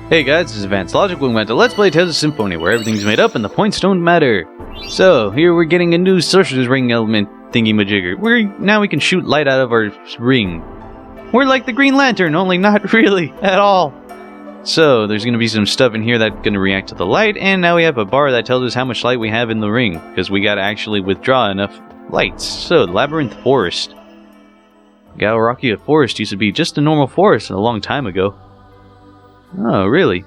Hey guys, this is Advanced Logic. Welcome back to Let's Play Tales of Symphonia, where everything's made up and the points don't matter. So, here we're getting a new Sorcerer's Ring element thingy-majigger. Now we can shoot light out of our ring. We're like the Green Lantern, only not really, at all. So, there's going to be some stuff in here that's going to react to the light, and now we have a bar that tells us how much light we have in the ring, because we got to actually withdraw enough lights. So, Labyrinth Forest. Gaoracchia Forest used to be just a normal forest a long time ago. Oh, really?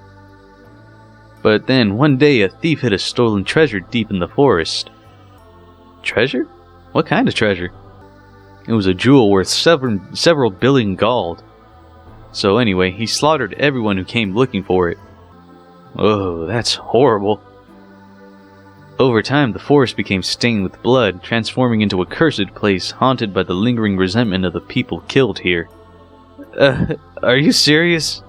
But then, one day, a thief hid a stolen treasure deep in the forest. Treasure? What kind of treasure? It was a jewel worth several billion gold. So anyway, he slaughtered everyone who came looking for it. Oh, that's horrible. Over time, the forest became stained with blood, transforming into a cursed place haunted by the lingering resentment of the people killed here. Are you serious?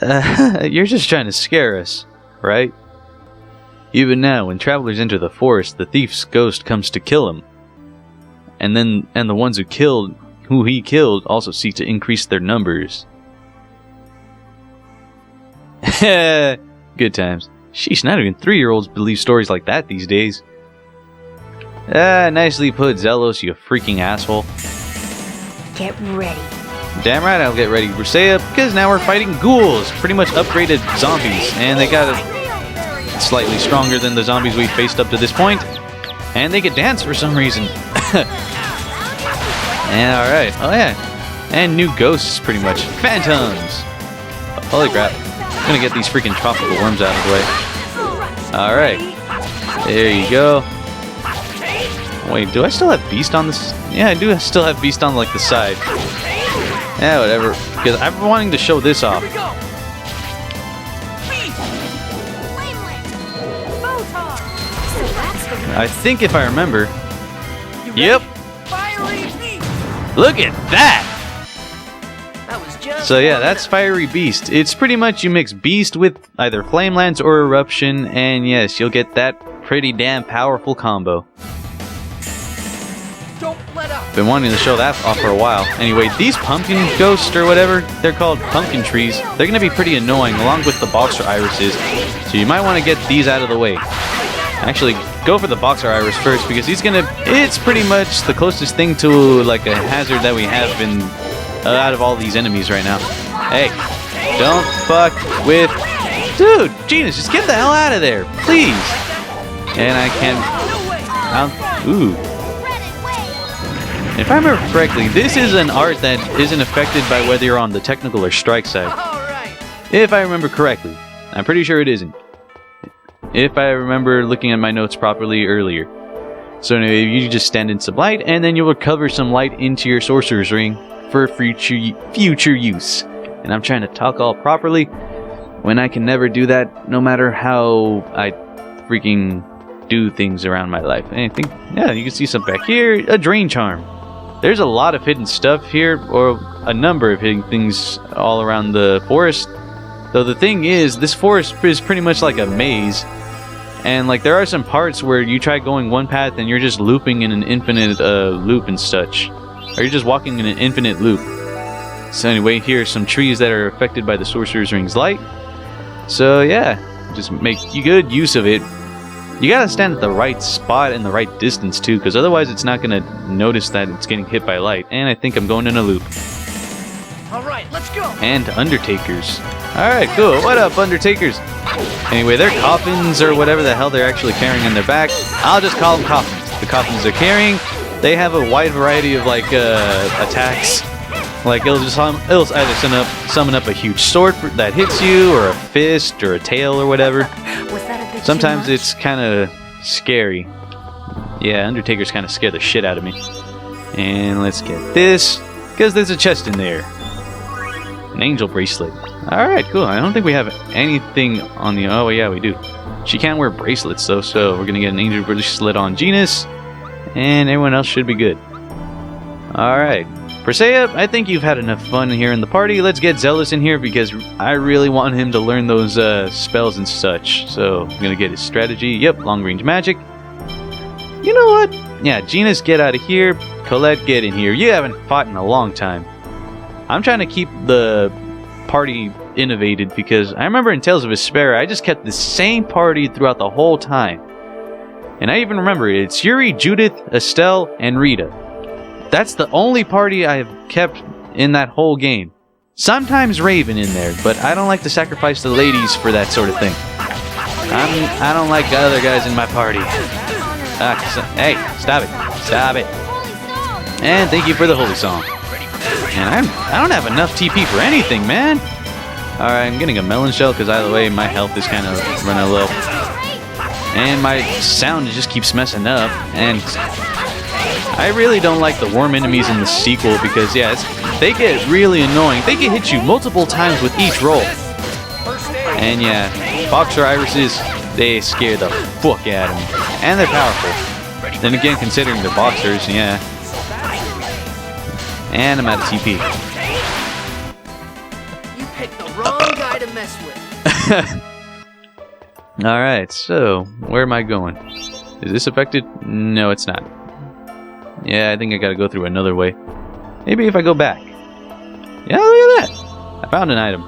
You're just trying to scare us, right? Even now, when travelers enter the forest, the thief's ghost comes to kill him. And the ones who he killed also seek to increase their numbers. Good times. Sheesh, not even 3-year-olds believe stories like that these days. Nicely put, Zelos, you freaking asshole. Get ready. Damn right I'll get ready, Briseia, because now we're fighting ghouls, pretty much upgraded zombies, and they got it slightly stronger than the zombies we faced up to this point, and they can dance for some reason. And alright, oh yeah, and new ghosts pretty much, phantoms. Holy crap, I'm gonna get these freaking tropical worms out of the way. Alright, there you go. Wait, do I still have Beast on this? Yeah, I do still have Beast on like the side. Yeah, whatever. Because I've been wanting to show this off. I think if I remember. Yep. Look at that! So yeah, that's Fiery Beast. It's pretty much you mix Beast with either Flame Lance or Eruption, and yes, you'll get that pretty damn powerful combo. Been wanting to show that off for a while. Anyway, these pumpkin ghosts or whatever, they're called pumpkin trees. They're going to be pretty annoying along with the boxer irises. So you might want to get these out of the way. Actually, go for the boxer iris first because it's pretty much the closest thing to like a hazard that we have in out of all these enemies right now. Hey, don't fuck with... Dude, Genus, just get the hell out of there, please. And I can't... Ooh. If I remember correctly, this is an art that isn't affected by whether you're on the technical or strike side. If I remember correctly. I'm pretty sure it isn't. If I remember looking at my notes properly earlier. So anyway, you just stand in some light, and then you'll recover some light into your Sorcerer's Ring for future use. And I'm trying to talk all properly when I can never do that, no matter how I freaking do things around my life. And I think, yeah, you can see something back here, a Drain Charm. There's a lot of hidden stuff here, or a number of hidden things all around the forest. Though the thing is, this forest is pretty much like a maze. And like there are some parts where you try going one path and you're just looping in an infinite loop and such. Or you're just walking in an infinite loop. So anyway, here's some trees that are affected by the Sorcerer's Ring's light. So yeah, just make good use of it. You gotta stand at the right spot and the right distance too, because otherwise it's not gonna notice that it's getting hit by light. And I think I'm going in a loop. Alright, let's go! And Undertakers. Alright, cool. What up, Undertakers? Anyway, they're coffins or whatever the hell they're actually carrying on their back. I'll just call them coffins. The coffins they're carrying, they have a wide variety of like attacks. Like it'll either summon up a huge sword that hits you, or a fist, or a tail, or whatever. Sometimes it's kind of scary. Yeah, Undertakers kind of scare the shit out of me. And let's get this, because there's a chest in there. An angel bracelet. Alright, cool. I don't think we have anything on the... Oh, yeah, we do. She can't wear bracelets, though, so we're going to get an angel bracelet on Genus. And everyone else should be good. Alright. Briseia, I think you've had enough fun here in the party. Let's get Zealous in here because I really want him to learn those spells and such. So, I'm going to get his strategy. Yep, long-range magic. You know what? Yeah, Genus, get out of here. Colette, get in here. You haven't fought in a long time. I'm trying to keep the party innovated, because I remember in Tales of Vesperia, I just kept the same party throughout the whole time. And I even remember it. It's Yuri, Judith, Estelle, and Rita. That's the only party I have kept in that whole game. Sometimes Raven in there, but I don't like to sacrifice the ladies for that sort of thing. I don't like other guys in my party. Hey, stop it. Stop it. And thank you for the holy song. And I don't have enough TP for anything, man. Alright, I'm getting a melon shell because either way my health is kind of running low. And my sound just keeps messing up. And I really don't like the worm enemies in the sequel because, yeah, they get really annoying. They can hit you multiple times with each roll. And yeah, boxer irises, they scare the fuck out of me. And they're powerful. Then again, considering they're boxers, yeah. And I'm out of TP. You picked the wrong guy to mess with. Alright, so where am I going? Is this affected? No, it's not. Yeah, I think I gotta go through another way. Maybe if I go back. Yeah, look at that! I found an item.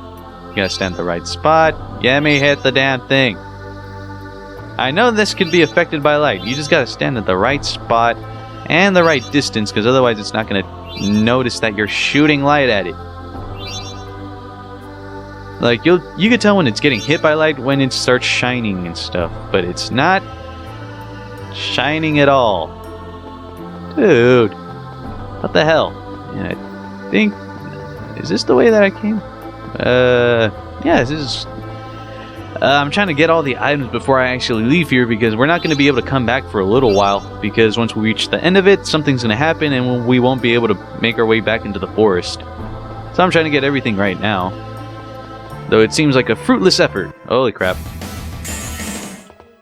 You gotta stand at the right spot. Get me hit the damn thing. I know this could be affected by light. You just gotta stand at the right spot and the right distance, because otherwise it's not gonna notice that you're shooting light at it. Like, you can tell when it's getting hit by light when it starts shining and stuff, but it's not shining at all. Dude, what the hell? And I think, is this the way that I came? Yeah, this is... I'm trying to get all the items before I actually leave here, because we're not going to be able to come back for a little while, because once we reach the end of it, something's going to happen and we won't be able to make our way back into the forest. So I'm trying to get everything right now. Though it seems like a fruitless effort. Holy crap.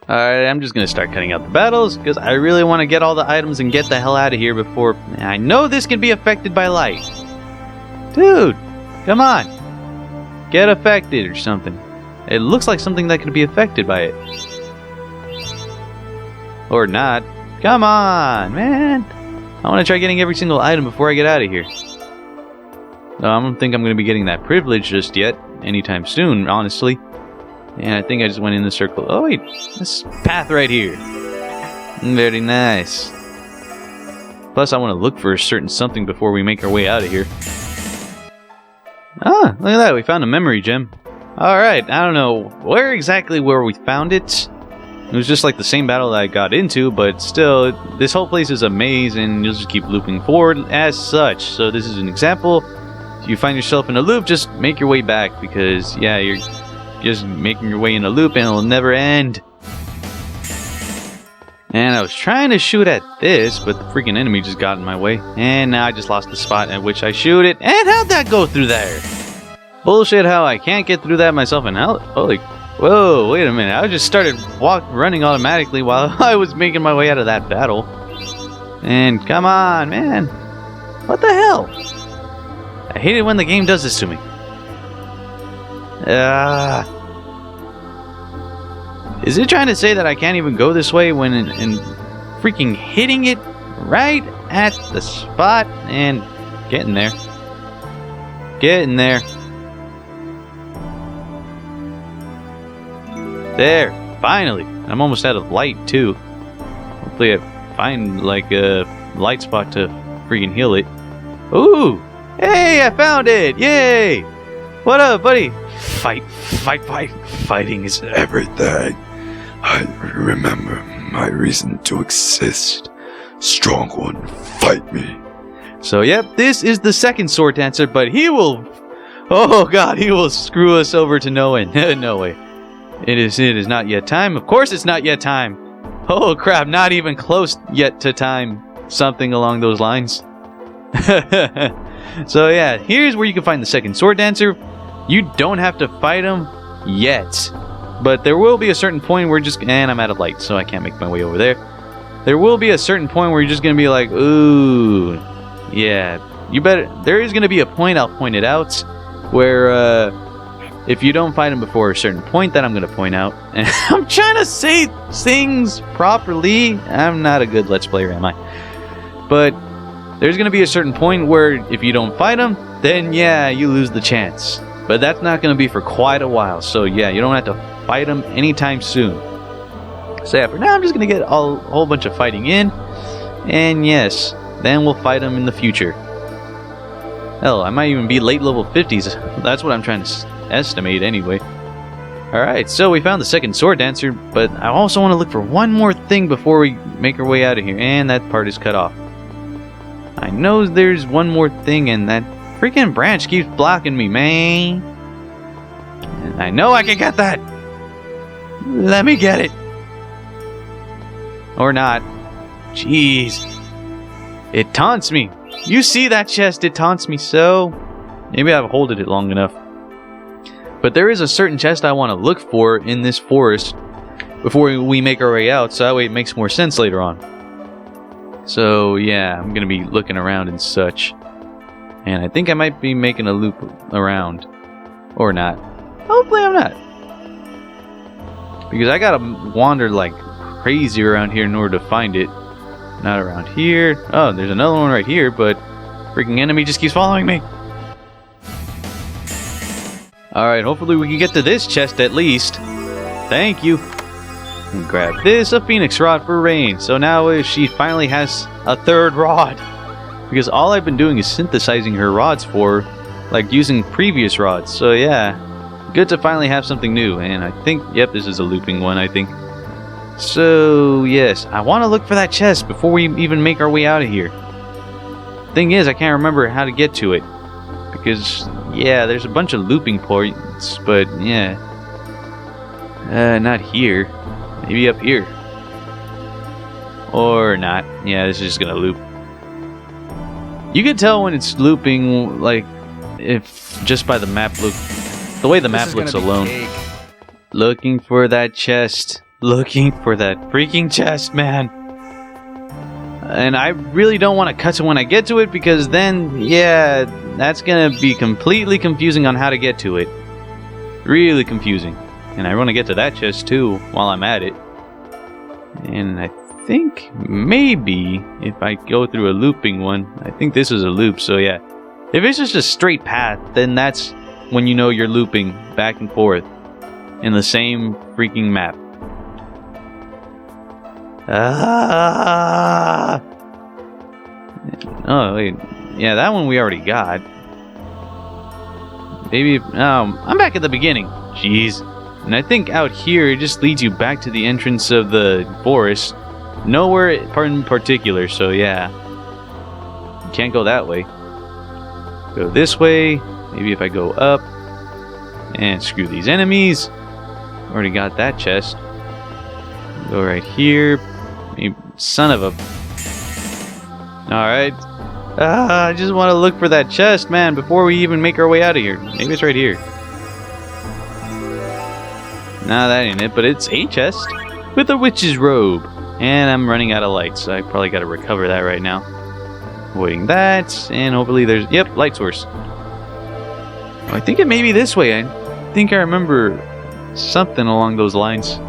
Alright, I'm just going to start cutting out the battles, because I really want to get all the items and get the hell out of here before... I know this can be affected by light. Dude, come on. Get affected or something. It looks like something that could be affected by it. Or not. Come on, man. I want to try getting every single item before I get out of here. No, I don't think I'm going to be getting that privilege just yet. Anytime soon, honestly. And I think I just went in the circle. Oh, wait. This path right here. Very nice. Plus, I want to look for a certain something before we make our way out of here. Ah, look at that. We found a memory gem. Alright, I don't know where exactly we found it. It was just like the same battle that I got into, but still, this whole place is a maze and you'll just keep looping forward as such. So this is an example. If you find yourself in a loop, just make your way back, because, yeah, you're just making your way in a loop and it'll never end. And I was trying to shoot at this, but the freaking enemy just got in my way. And now I just lost the spot at which I shoot it. And how'd that go through there? Bullshit how I can't get through that myself, and how... Holy... Whoa, wait a minute. I just started running automatically while I was making my way out of that battle. And come on, man. What the hell? I hate it when the game does this to me. Is it trying to say that I can't even go this way when in freaking hitting it right at the spot and getting there? Getting there. There, finally. I'm almost out of light too. Hopefully I find like a light spot to freaking heal it. Ooh! Hey, I found it! Yay! What up, buddy? Fight. Fighting is everything. I remember my reason to exist. Strong one, fight me. So, yep, this is the second sword dancer, but he will... Oh god, he will screw us over to no end. No way. It is not yet time. Of course it's not yet time. Oh crap, not even close yet to time. Something along those lines. So yeah, here's where you can find the second sword dancer. You don't have to fight him yet. But there will be a certain point where and I'm out of light, so I can't make my way over there. There will be a certain point where you're just going to be like, ooh, yeah. There is going to be a point, I'll point it out, where, if you don't fight him before a certain point that I'm going to point out, and I'm trying to say things properly. I'm not a good Let's Player, am I? But there's going to be a certain point where if you don't fight him, then yeah, you lose the chance. But that's not going to be for quite a while. So yeah, you don't have to fight them anytime soon. So yeah, for now I'm just going to get a whole bunch of fighting in. And yes, then we'll fight them in the future. Hell, I might even be late level 50s. That's what I'm trying to estimate anyway. Alright, so we found the second sword dancer, but I also want to look for one more thing before we make our way out of here. And that part is cut off. I know there's one more thing, and that freaking branch keeps blocking me, man. And I know I can get that. Let me get it. Or not. Jeez. It taunts me. You see that chest? It taunts me so. Maybe I've holded it long enough. But there is a certain chest I want to look for in this forest before we make our way out, so that way it makes more sense later on. So yeah, I'm going to be looking around and such. And I think I might be making a loop around. Or not. Hopefully I'm not. Because I gotta wander like crazy around here in order to find it. Not around here. Oh, there's another one right here, but freaking enemy just keeps following me. Alright, hopefully we can get to this chest at least. Thank you. And grab this, a phoenix rod for Rain. So now she finally has a third rod. Because all I've been doing is synthesizing her rods for, like, using previous rods. So yeah, good to finally have something new. And I think, yep, this is a looping one, I think. So yes, I want to look for that chest before we even make our way out of here. Thing is, I can't remember how to get to it. Because, yeah, there's a bunch of looping points, but yeah. Not here. Maybe up here. Or not. Yeah, this is just gonna loop. You can tell when it's looping, like, if just by the map look, the way the map looks alone. Looking for that chest. Looking for that freaking chest, man. And I really don't want to cut to when I get to it, because then, yeah, that's gonna be completely confusing on how to get to it. Really confusing. And I want to get to that chest too while I'm at it. And I think maybe if I go through a looping one, I think this is a loop, so yeah. If it's just a straight path, then that's when you know you're looping back and forth in the same freaking map. Ah! Oh, wait. Yeah, that one we already got. Maybe, I'm back at the beginning. Jeez. And I think out here, it just leads you back to the entrance of the forest. Nowhere in particular, so yeah. You can't go that way. Go this way. Maybe if I go up. And screw these enemies. Already got that chest. Go right here. Maybe, son of a... Alright. I just want to look for that chest, man, before we even make our way out of here. Maybe it's right here. Nah, that ain't it, but it's a chest with a witch's robe. And I'm running out of lights, so I probably got to recover that right now. Avoiding that, and hopefully there's... Yep, light source. Oh, I think it may be this way. I think I remember something along those lines.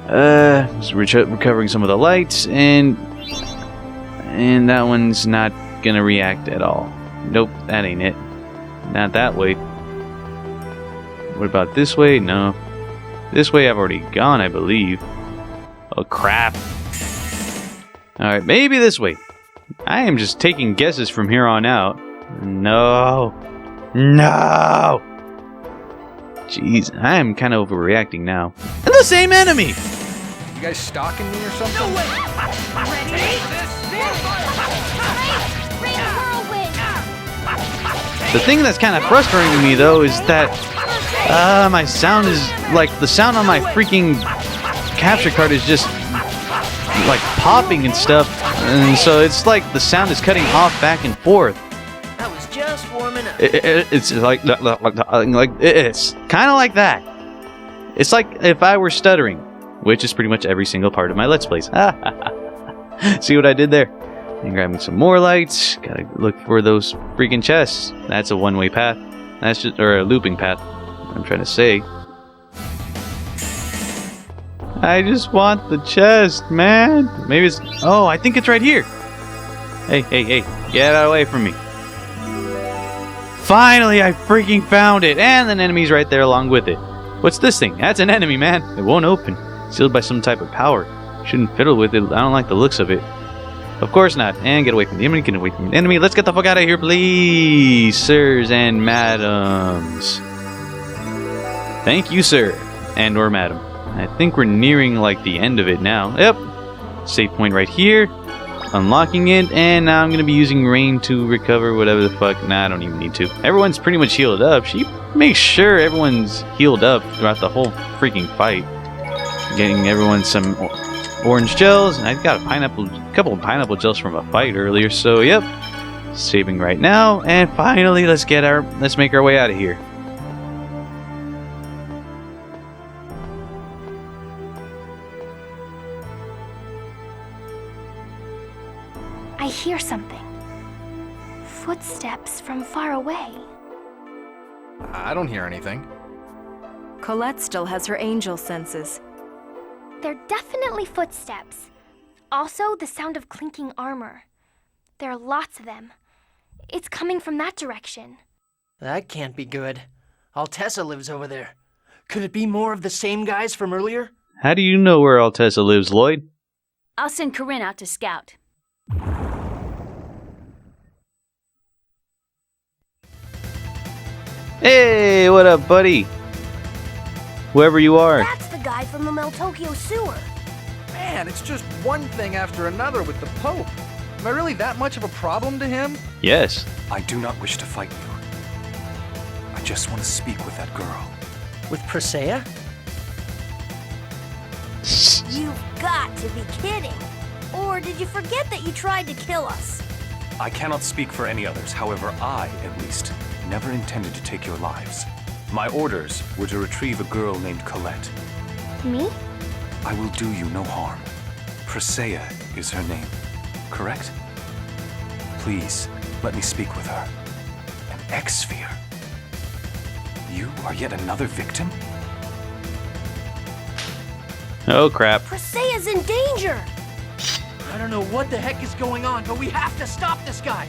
Just recovering some of the lights, and that one's not gonna react at all. Nope, that ain't it. Not that way. What about this way? No. This way I've already gone, I believe. Oh, crap. Alright, maybe this way. I am just taking guesses from here on out. No. No! Jeez, I am kind of overreacting now. And the same enemy! You guys stalking me or something? No way! The thing that's kind of frustrating me, though, is that my sound is, like, the sound on my freaking capture card is just, like, popping and stuff. And so it's like the sound is cutting off back and forth. I was just warming up. It's like it's kind of like that. It's like if I were stuttering, which is pretty much every single part of my Let's Plays. See what I did there? And grabbing some more lights. Gotta look for those freaking chests. That's a one-way path. That's just, or a looping path. I'm trying to say. I just want the chest, man. Maybe it's... Oh, I think it's right here. Hey, hey, hey. Get out of the way from me. Finally, I freaking found it! And an enemy's right there along with it. What's this thing? That's an enemy, man. It won't open. Sealed by some type of power. Shouldn't fiddle with it. I don't like the looks of it. Of course not. And get away from the enemy. Get away from the enemy. Let's get the fuck out of here, please, sirs and madams. Thank you, sir. And or madam. I think we're nearing, like, the end of it now. Yep. Save point right here. Unlocking it. And now I'm going to be using rain to recover whatever the fuck. Nah, I don't even need to. Everyone's pretty much healed up. She makes sure everyone's healed up throughout the whole freaking fight. Getting everyone some orange gels. And I got a couple of pineapple gels from a fight earlier. So, yep. Saving right now. And finally, let's make our way out of here. I hear something. Footsteps from far away. I don't hear anything. Colette still has her angel senses. They're definitely footsteps. Also, the sound of clinking armor. There are lots of them. It's coming from that direction. That can't be good. Altessa lives over there. Could it be more of the same guys from earlier? How do you know where Altessa lives, Lloyd? I'll send Corinne out to scout. Hey, what up, buddy? Whoever you are. That's the guy from the Meltokyo sewer. Man, it's just one thing after another with the Pope. Am I really that much of a problem to him? Yes. I do not wish to fight you. I just want to speak with that girl. With Presea? You've got to be kidding. Or did you forget that you tried to kill us? I cannot speak for any others. However, I, at least, never intended to take your lives. My orders were to retrieve a girl named Colette. Me? I will do you no harm. Presea is her name, correct? Please, let me speak with her. An X-Sphere. You are yet another victim? Oh, crap. Presea's in danger! I don't know what the heck is going on, but we have to stop this guy.